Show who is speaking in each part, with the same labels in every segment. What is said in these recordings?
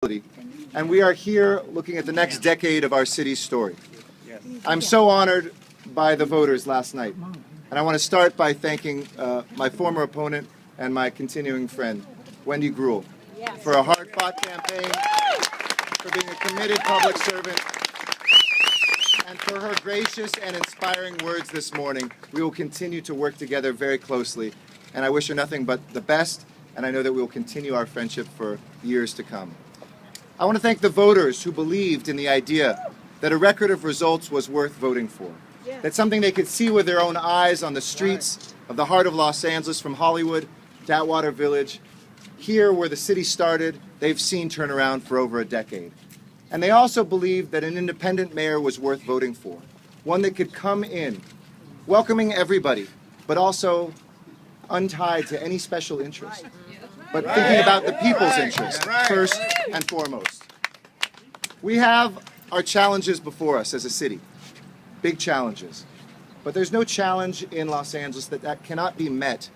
Speaker 1: responsibility, and we are here looking at the next decade of our city's story. I'm so honored by the voters last night, and I want to start by thanking my former opponent and my continuing friend, Wendy Gruhl, for a hard-fought campaign, for being a committed public servant, and for her gracious and inspiring words this morning. We will continue to work together very closely, and I wish her nothing but the best, and I know that we will continue our friendship for years to come. I want to thank the voters who believed in the idea that a record of results was worth voting for, that something they could see with their own eyes on the streets of the heart of Los Angeles, from Hollywood to Atwater Village. Here, where the city started, they've seen turn around for over a decade. And they also believed that an independent mayor was worth voting for, one that could come in, welcoming everybody, but also untied to any special interest, but thinking about the people's interest first and foremost. We have our challenges before us as a city, big challenges, but there's no challenge in Los Angeles that cannot be met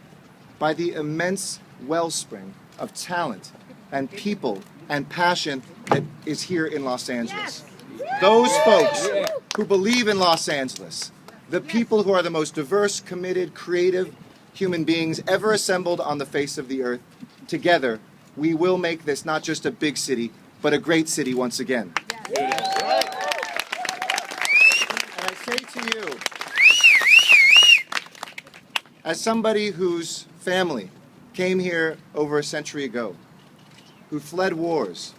Speaker 1: by the immense wellspring of talent and people and passion that is here in Los Angeles. Those folks who believe in Los Angeles, the people who are the most diverse, committed, creative human beings ever assembled on the face of the earth, together, we will make this not just a big city, but a great city once again. And I say to you, as somebody whose family came here over a century ago, who fled wars,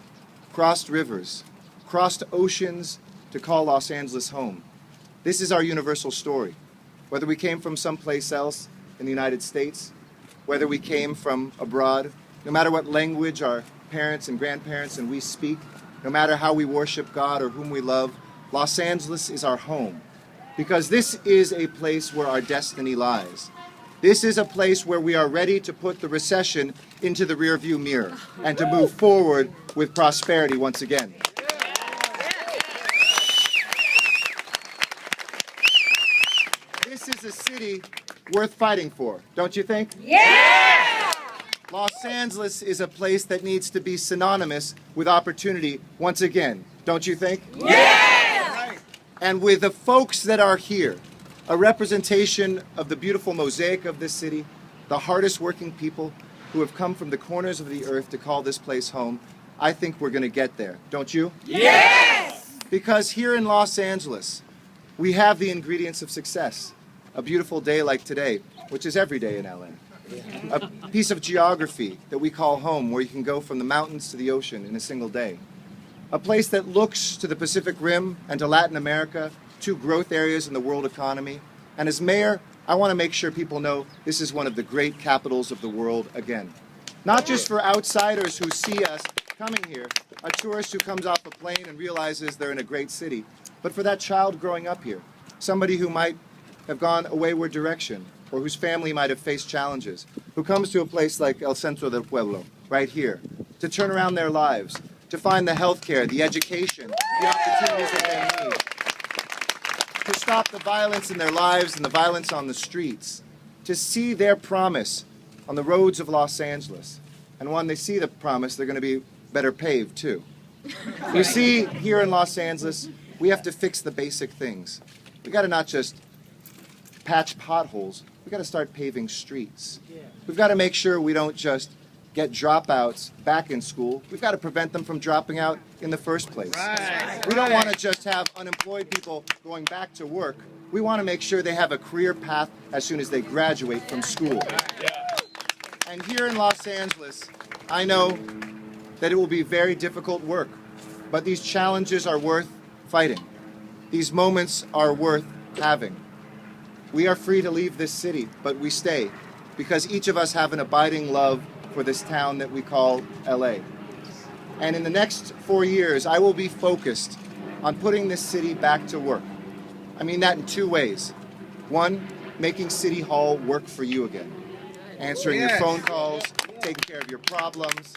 Speaker 1: crossed rivers, crossed oceans to call Los Angeles home, this is our universal story. Whether we came from someplace else in the United States, whether we came from abroad, no matter what language our parents and grandparents and we speak, no matter how we worship God or whom we love, Los Angeles is our home, because this is a place where our destiny lies. This is a place where we are ready to put the recession into the rearview mirror and to move forward with prosperity once again. This is a city worth fighting for, don't you think?
Speaker 2: Yeah!
Speaker 1: Los Angeles is a place that needs to be synonymous with opportunity once again, don't you think?
Speaker 2: Yeah!
Speaker 1: And with the folks that are here, a representation of the beautiful mosaic of this city, the hardest working people who have come from the corners of the earth to call this place home, I think we're going to get there, don't you?
Speaker 2: Yes!
Speaker 1: Because here in Los Angeles, we have the ingredients of success. A beautiful day like today, which is every day in LA. A piece of geography that we call home, where you can go from the mountains to the ocean in a single day. A place that looks to the Pacific Rim and to Latin America, two growth areas in the world economy. And as mayor, I want to make sure people know this is one of the great capitals of the world again. Not just for outsiders who see us coming here, a tourist who comes off a plane and realizes they're in a great city, but for that child growing up here, somebody who might have gone a wayward direction, or whose family might have faced challenges, who comes to a place like El Centro del Pueblo, right here, to turn around their lives, to find the health care, the education, the opportunities that they need, to stop the violence in their lives and the violence on the streets, to see their promise on the roads of Los Angeles. And when they see the promise, they're going to be better paved, too. You see, here in Los Angeles, we have to fix the basic things. We got to not just patch potholes, we got to start paving streets. We've got to make sure we don't just get dropouts back in school. We've got to prevent them from dropping out in the first place. We don't want to just have unemployed people going back to work. We want to make sure they have a career path as soon as they graduate from school. And here in Los Angeles, I know that it will be very difficult work, but these challenges are worth fighting. These moments are worth having. We are free to leave this city, but we stay, because each of us have an abiding love for this town that we call LA. And in the next 4 years, I will be focused on putting this city back to work. I mean that in two ways. One, making City Hall work for you again. Answering your phone calls, taking care of your problems,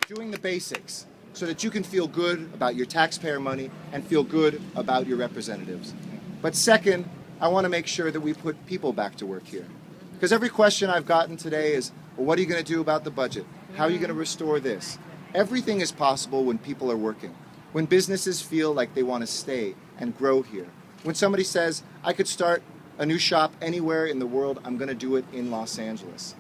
Speaker 1: doing the basics so that you can feel good about your taxpayer money and feel good about your representatives. But second, I want to make sure that we put people back to work here. Because every question I've gotten today is, well, what are you going to do about the budget? How are you going to restore this? Everything is possible when people are working, when businesses feel like they want to stay and grow here. When somebody says, I could start a new shop anywhere in the world, I'm going to do it in Los Angeles.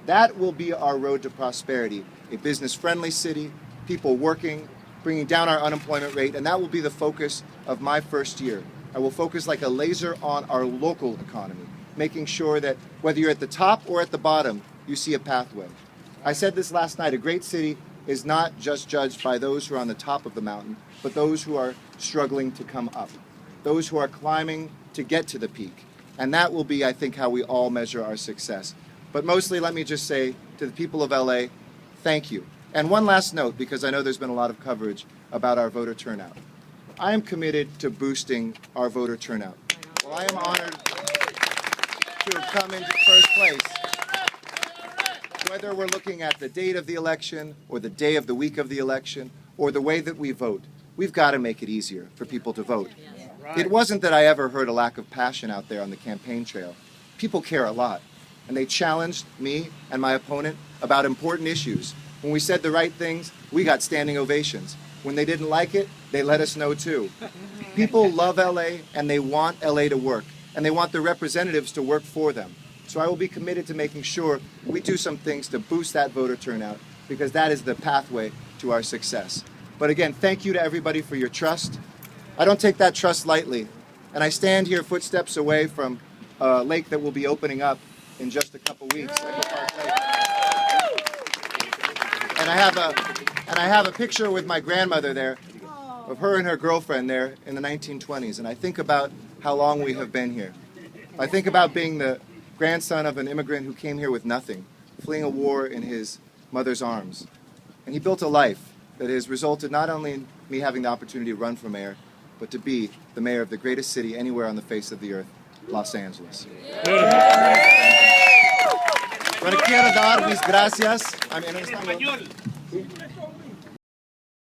Speaker 1: That will be our road to prosperity, a business-friendly city, people working, bringing down our unemployment rate, and that will be the focus of my first year. I will focus like a laser on our local economy, making sure that whether you're at the top or at the bottom, you see a pathway. I said this last night, a great city is not just judged by those who are on the top of the mountain, but those who are struggling to come up, those who are climbing to get to the peak. And that will be, I think, how we all measure our success. But mostly, let me just say to the people of LA, thank you. And one last note, because I know there's been a lot of coverage about our voter turnout. I am committed to boosting our voter turnout. Well, I am honored to have come into first place. Whether we're looking at the date of the election, or the day of the week of the election, or the way that we vote, we've got to make it easier for people to vote. It wasn't that I ever heard a lack of passion out there on the campaign trail. People care a lot, and they challenged me and my opponent about important issues. When we said the right things, we got standing ovations. When they didn't like it, they let us know too. People love LA, and they want LA to work, and they want the representatives to work for them. So I will be committed to making sure we do some things to boost that voter turnout, because that is the pathway to our success. But again, thank you to everybody for your trust. I don't take that trust lightly, and I stand here footsteps away from a lake that will be opening up in just a couple weeks, Echo Park Lake. And I have a picture with my grandmother there, of her and her girlfriend there in the 1920s, and I think about how long we have been here. I think about being the grandson of an immigrant who came here with nothing, fleeing a war in his mother's arms. And he built a life that has resulted not only in me having the opportunity to run for mayor, but to be the mayor of the greatest city anywhere on the face of the earth, Los Angeles. Bueno, quiero dar mis gracias.